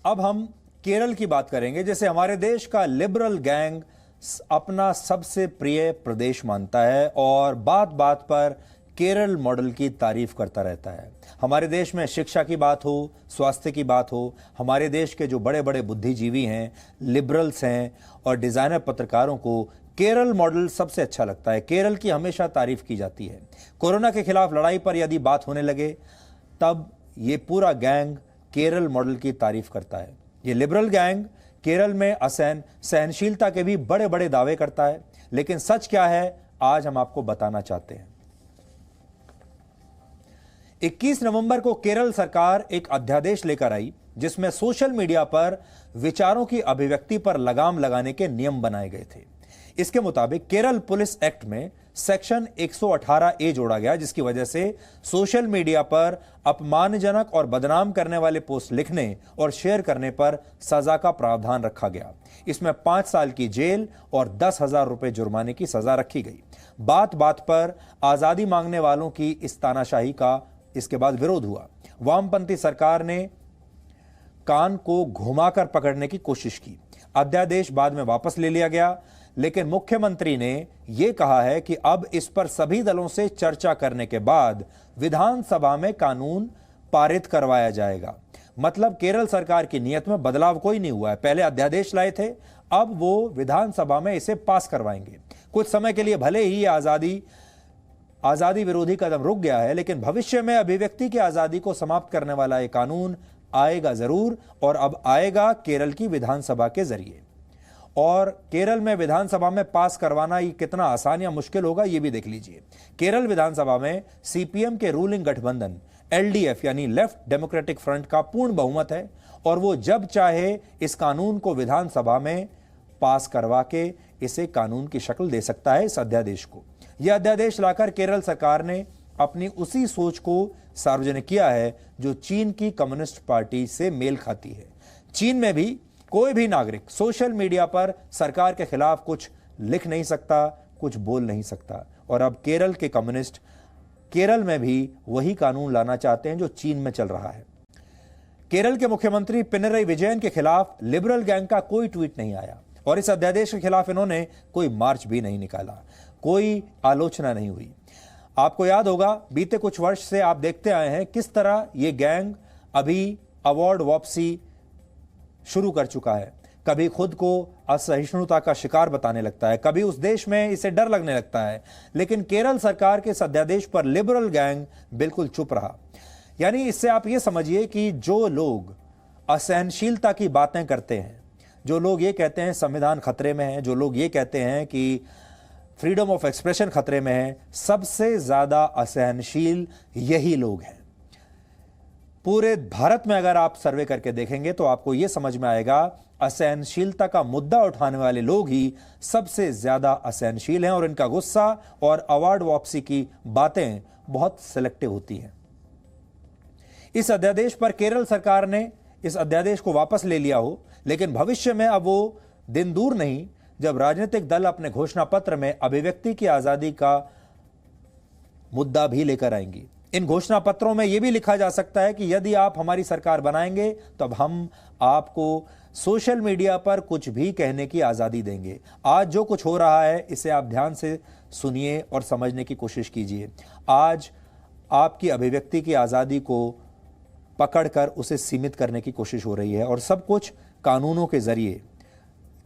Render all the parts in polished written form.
अब हम केरल की बात करेंगे, जैसे हमारे देश का लिबरल गैंग अपना सबसे प्रिय प्रदेश मानता है और बात बात पर केरल मॉडल की तारीफ करता रहता है। हमारे देश में शिक्षा की बात हो, स्वास्थ्य की बात हो, हमारे देश के जो बड़े बड़े बुद्धिजीवी हैं, लिबरल्स हैं और डिजाइनर पत्रकारों को केरल मॉडल सबसे अच्छा लगता है। केरल की हमेशा तारीफ की जाती है। कोरोना के खिलाफ लड़ाई पर यदि बात होने लगे तब ये पूरा गैंग केरल मॉडल की तारीफ करता है। ये लिबरल गैंग केरल में सहनशीलता के भी बड़े बड़े दावे करता है, लेकिन सच क्या है आज हम आपको बताना चाहते हैं। 21 नवंबर को केरल सरकार एक अध्यादेश लेकर आई जिसमें सोशल मीडिया पर विचारों की अभिव्यक्ति पर लगाम लगाने के नियम बनाए गए थे। इसके मुताबिक केरल पुलिस एक्ट में सेक्शन 118A जोड़ा गया, जिसकी वजह से सोशल मीडिया पर अपमानजनक और बदनाम करने वाले पोस्ट लिखने और शेयर करने पर सजा का प्रावधान रखा गया। इसमें 5 साल की जेल और 10,000 रुपए जुर्माने की सजा रखी गई। बात बात पर आजादी मांगने वालों की इस तानाशाही का इसके बाद विरोध हुआ। वामपंथी सरकार ने कान को घुमाकर पकड़ने की कोशिश की। अध्यादेश बाद में वापस ले लिया गया, लेकिन मुख्यमंत्री ने यह कहा है कि अब इस पर सभी दलों से चर्चा करने के बाद विधानसभा में कानून पारित करवाया जाएगा। मतलब केरल सरकार की नीयत में बदलाव कोई नहीं हुआ है। पहले अध्यादेश लाए थे, अब वो विधानसभा में इसे पास करवाएंगे। कुछ समय के लिए भले ही आजादी विरोधी कदम रुक गया है, लेकिन भविष्य में अभिव्यक्ति की आजादी को समाप्त करने वाला यह कानून आएगा जरूर, और अब आएगा केरल की विधानसभा के जरिए। और केरल में विधानसभा में पास करवाना ये कितना आसान या मुश्किल होगा ये भी देख लीजिए। केरल विधानसभा में सीपीएम के रूलिंग गठबंधन एलडीएफ यानी लेफ्ट डेमोक्रेटिक फ्रंट का पूर्ण बहुमत है और वो जब चाहे इस कानून को विधानसभा में पास करवा के इसे कानून की शक्ल दे सकता है। इस अध्यादेश को, यह अध्यादेश लाकर केरल सरकार ने अपनी उसी सोच को सार्वजनिक किया है जो चीन की कम्युनिस्ट पार्टी से मेल खाती है। चीन में भी कोई भी नागरिक सोशल मीडिया पर सरकार के खिलाफ कुछ लिख नहीं सकता, कुछ बोल नहीं सकता। और अब केरल के कम्युनिस्ट केरल में भी वही कानून लाना चाहते हैं जो चीन में चल रहा है। केरल के मुख्यमंत्री पिनरई विजयन के खिलाफ लिबरल गैंग का कोई ट्वीट नहीं आया और इस अध्यादेश के खिलाफ इन्होंने कोई मार्च भी नहीं निकाला, कोई आलोचना नहीं हुई। आपको याद होगा बीते कुछ वर्ष से आप देखते आए हैं किस तरह यह गैंग अभी अवार्ड वापसी शुरू कर चुका है। कभी खुद को असहिष्णुता का शिकार बताने लगता है, कभी उस देश में इसे डर लगने लगता है। लेकिन केरल सरकार के इस अध्यादेश पर लिबरल गैंग बिल्कुल चुप रहा। यानी इससे आप ये समझिए कि जो लोग असहनशीलता की बातें करते हैं, जो लोग ये कहते हैं संविधान खतरे में है, जो लोग ये कहते हैं कि फ्रीडम ऑफ एक्सप्रेशन खतरे में है, सबसे ज्यादा असहनशील यही लोग हैं। पूरे भारत में अगर आप सर्वे करके देखेंगे तो आपको यह समझ में आएगा असहनशीलता का मुद्दा उठाने वाले लोग ही सबसे ज्यादा असहनशील हैं और इनका गुस्सा और अवार्ड वापसी की बातें बहुत सिलेक्टिव होती हैं। इस अध्यादेश पर केरल सरकार ने इस अध्यादेश को वापस ले लिया हो, लेकिन भविष्य में अब वो दिन दूर नहीं जब राजनीतिक दल अपने घोषणा पत्र में अभिव्यक्ति की आजादी का मुद्दा भी लेकर आएंगी। इन घोषणा पत्रों में यह भी लिखा जा सकता है कि यदि आप हमारी सरकार बनाएंगे तो अब हम आपको सोशल मीडिया पर कुछ भी कहने की आजादी देंगे। आज जो कुछ हो रहा है इसे आप ध्यान से सुनिए और समझने की कोशिश कीजिए। आज आपकी अभिव्यक्ति की आजादी को पकड़कर उसे सीमित करने की कोशिश हो रही है और सब कुछ कानूनों के जरिए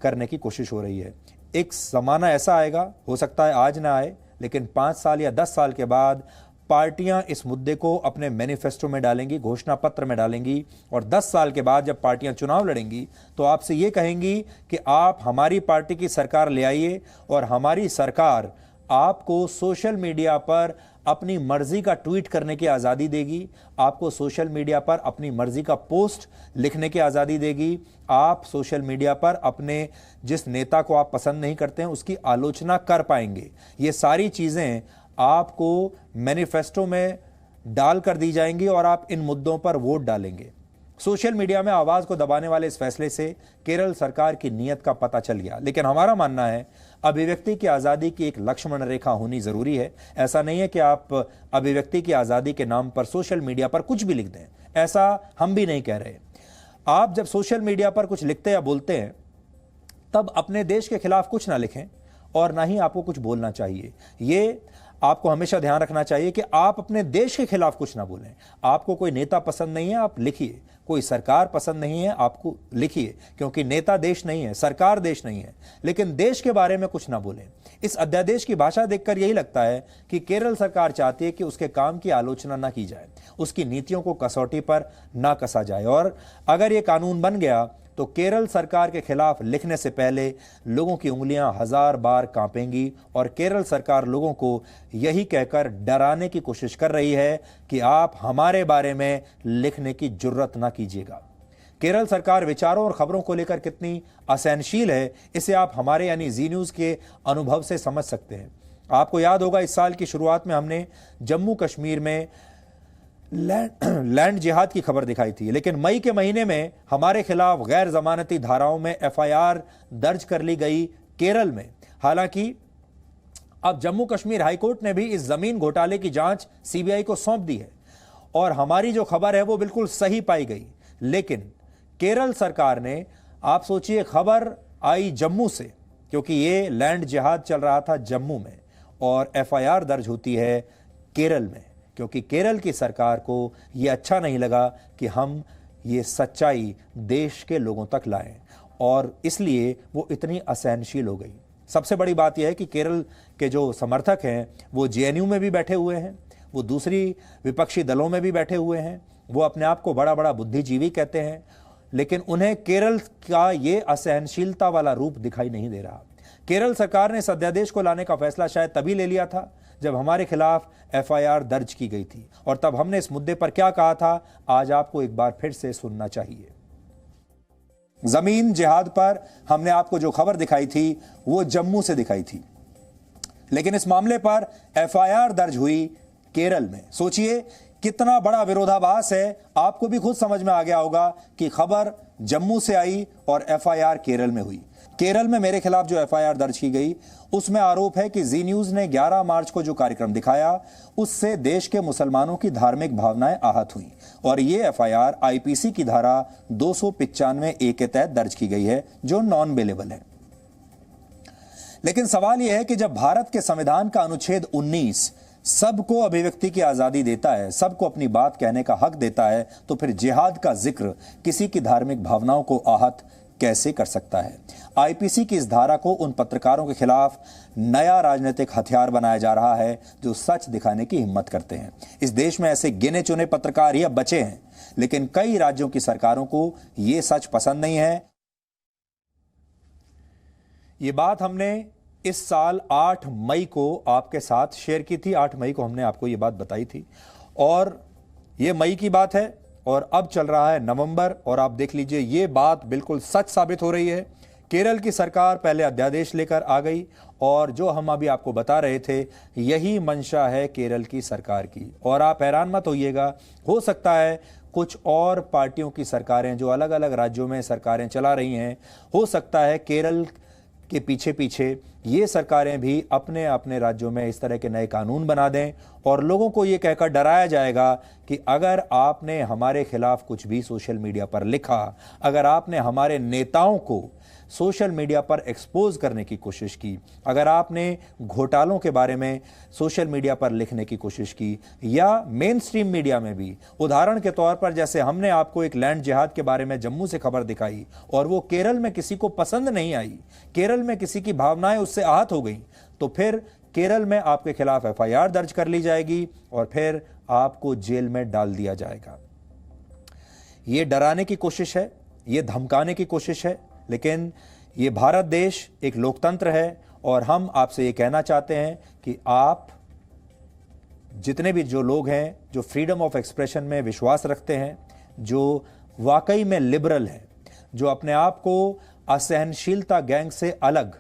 करने की कोशिश हो रही है। एक जमाना ऐसा आएगा, हो सकता है आज ना आए, लेकिन 5 साल या 10 साल के बाद पार्टियां इस मुद्दे को अपने मैनिफेस्टो में डालेंगी, घोषणा पत्र में डालेंगी और 10 साल के बाद जब पार्टियां चुनाव लड़ेंगी तो आपसे ये कहेंगी कि आप हमारी पार्टी की सरकार ले आइए और हमारी सरकार आपको सोशल मीडिया पर अपनी मर्जी का ट्वीट करने की आज़ादी देगी, आपको सोशल मीडिया पर अपनी मर्जी का पोस्ट लिखने की आज़ादी देगी, आप सोशल मीडिया पर अपने जिस नेता को आप पसंद नहीं करते हैं उसकी आलोचना कर पाएंगे। ये सारी चीज़ें आपको मैनिफेस्टो में डाल कर दी जाएंगी और आप इन मुद्दों पर वोट डालेंगे। सोशल मीडिया में आवाज को दबाने वाले इस फैसले से केरल सरकार की नीयत का पता चल गया, लेकिन हमारा मानना है अभिव्यक्ति की आजादी की एक लक्ष्मण रेखा होनी जरूरी है। ऐसा नहीं है कि आप अभिव्यक्ति की आजादी के नाम पर सोशल मीडिया पर कुछ भी लिख दें, ऐसा हम भी नहीं कह रहे। आप जब सोशल मीडिया पर कुछ लिखते या बोलते हैं तब अपने देश के खिलाफ कुछ ना लिखें और ना ही आपको कुछ बोलना चाहिए। ये आपको हमेशा ध्यान रखना चाहिए कि आप अपने देश के खिलाफ कुछ ना बोलें। आपको कोई नेता पसंद नहीं है, आप लिखिए। कोई सरकार पसंद नहीं है, आपको लिखिए, क्योंकि नेता देश नहीं है, सरकार देश नहीं है, लेकिन देश के बारे में कुछ ना बोलें। इस अध्यादेश की भाषा देखकर यही लगता है कि केरल सरकार चाहती है कि उसके काम की आलोचना ना की जाए, उसकी नीतियों को कसौटी पर ना कसा जाए। और अगर यह कानून बन गया तो केरल सरकार के खिलाफ लिखने से पहले लोगों की उंगलियां 1000 बार कांपेंगी और केरल सरकार लोगों को यही कहकर डराने की कोशिश कर रही है कि आप हमारे बारे में लिखने की जुर्रत ना कीजिएगा। केरल सरकार विचारों और खबरों को लेकर कितनी असहनशील है, इसे आप हमारे यानी जी न्यूज के अनुभव से समझ सकते हैं। आपको याद होगा, इस साल की शुरुआत में हमने जम्मू कश्मीर में लैंड जिहाद की खबर दिखाई थी, लेकिन मई के महीने में हमारे खिलाफ गैर जमानती धाराओं में एफआईआर दर्ज कर ली गई केरल में। हालांकि अब जम्मू कश्मीर हाईकोर्ट ने भी इस जमीन घोटाले की जांच सीबीआई को सौंप दी है और हमारी जो खबर है वो बिल्कुल सही पाई गई। लेकिन केरल सरकार ने, आप सोचिए, खबर आई जम्मू से, क्योंकि ये लैंड जिहाद चल रहा था जम्मू में, और एफआईआर दर्ज होती है केरल में, क्योंकि केरल की सरकार को यह अच्छा नहीं लगा कि हम ये सच्चाई देश के लोगों तक लाएं, और इसलिए वो इतनी असहनशील हो गई। सबसे बड़ी बात यह है कि केरल के जो समर्थक हैं वो जेएनयू में भी बैठे हुए हैं, वो दूसरी विपक्षी दलों में भी बैठे हुए हैं, वो अपने आप को बड़ा बड़ा बुद्धिजीवी कहते हैं, लेकिन उन्हें केरल का ये असहनशीलता वाला रूप दिखाई नहीं दे रहा। केरल सरकार ने इस अध्यादेश को लाने का फैसला शायद तभी ले लिया था जब हमारे खिलाफ एफआईआर दर्ज की गई थी, और तब हमने इस मुद्दे पर क्या कहा था, आज आपको एक बार फिर से सुनना चाहिए। जमीन जिहाद पर हमने आपको जो खबर दिखाई थी वो जम्मू से दिखाई थी, लेकिन इस मामले पर एफआईआर दर्ज हुई केरल में। सोचिए कितना बड़ा विरोधाभास है। आपको भी खुद समझ में आ गया होगा कि खबर जम्मू से आई और एफआईआर केरल में हुई। केरल में मेरे खिलाफ जो एफआईआर दर्ज की गई उसमें आरोप है कि जी न्यूज ने 11 मार्च को जो कार्यक्रम दिखाया उससे देश के मुसलमानों की धार्मिक भावनाएं आहत हुई, और ये एफआईआर आईपीसी की धारा 295 ए के तहत दर्ज की गई है, जो नॉन बेलेबल है। लेकिन सवाल यह है कि जब भारत के संविधान का अनुच्छेद 19 सबको अभिव्यक्ति की आजादी देता है, सबको अपनी बात कहने का हक देता है, तो फिर जिहाद का जिक्र किसी की धार्मिक भावनाओं को आहत कैसे कर सकता है? आईपीसी की इस धारा को उन पत्रकारों के खिलाफ नया राजनीतिक हथियार बनाया जा रहा है जो सच दिखाने की हिम्मत करते हैं। इस देश में ऐसे गिने चुने पत्रकार ही अब बचे हैं, लेकिन कई राज्यों की सरकारों को यह सच पसंद नहीं है। ये बात हमने इस साल 8 मई को आपके साथ शेयर की थी। 8 मई को हमने आपको ये बात बताई थी, और ये मई की बात है और अब चल रहा है नवंबर, और आप देख लीजिए ये बात बिल्कुल सच साबित हो रही है। केरल की सरकार पहले अध्यादेश लेकर आ गई, और जो हम अभी आपको बता रहे थे यही मंशा है केरल की सरकार की। और आप हैरान मत होइएगा, हो सकता है कुछ और पार्टियों की सरकारें जो अलग अलग राज्यों में सरकारें चला रही हैं, हो सकता है केरल के पीछे पीछे ये सरकारें भी अपने अपने राज्यों में इस तरह के नए कानून बना दें, और लोगों को ये कहकर डराया जाएगा कि अगर आपने हमारे खिलाफ कुछ भी सोशल मीडिया पर लिखा, अगर आपने हमारे नेताओं को सोशल मीडिया पर एक्सपोज करने की कोशिश की, अगर आपने घोटालों के बारे में सोशल मीडिया पर लिखने की कोशिश की, या मेन स्ट्रीम मीडिया में भी, उदाहरण के तौर पर जैसे हमने आपको एक लैंड जिहाद के बारे में जम्मू से खबर दिखाई और वो केरल में किसी को पसंद नहीं आई, केरल में किसी की भावनाएं उससे आहत हो गई, तो फिर केरल में आपके खिलाफ एफआईआर दर्ज कर ली जाएगी और फिर आपको जेल में डाल दिया जाएगा। ये डराने की कोशिश है, ये धमकाने की कोशिश है, लेकिन ये भारत देश एक लोकतंत्र है, और हम आपसे ये कहना चाहते हैं कि आप जितने भी जो लोग हैं जो फ्रीडम ऑफ एक्सप्रेशन में विश्वास रखते हैं, जो वाकई में लिबरल हैं, जो अपने आप को असहनशीलता गैंग से अलग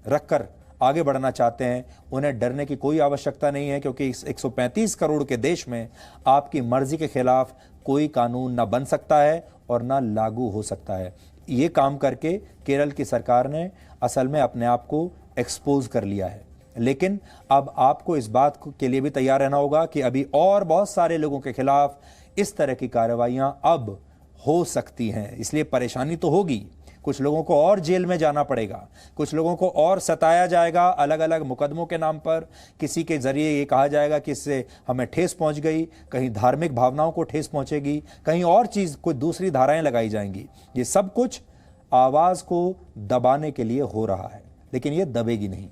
रखकर आगे बढ़ना चाहते हैं, उन्हें डरने की कोई आवश्यकता नहीं है, क्योंकि इस 135 करोड़ के देश में आपकी मर्जी के खिलाफ कोई कानून ना बन सकता है और ना लागू हो सकता है। ये काम करके केरल की सरकार ने असल में अपने आप को एक्सपोज कर लिया है, लेकिन अब आपको इस बात के लिए भी तैयार रहना होगा कि अभी और बहुत सारे लोगों के खिलाफ इस तरह की कार्रवाइयां अब हो सकती हैं। इसलिए परेशानी तो होगी, कुछ लोगों को और जेल में जाना पड़ेगा, कुछ लोगों को और सताया जाएगा अलग अलग मुकदमों के नाम पर। किसी के जरिए ये कहा जाएगा कि इससे हमें ठेस पहुंच गई, कहीं धार्मिक भावनाओं को ठेस पहुंचेगी, कहीं और चीज कोई दूसरी धाराएं लगाई जाएंगी। ये सब कुछ आवाज को दबाने के लिए हो रहा है, लेकिन ये दबेगी नहीं।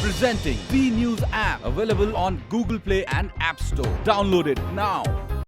Presenting B News app, available on Google Play and App Store. Download it now.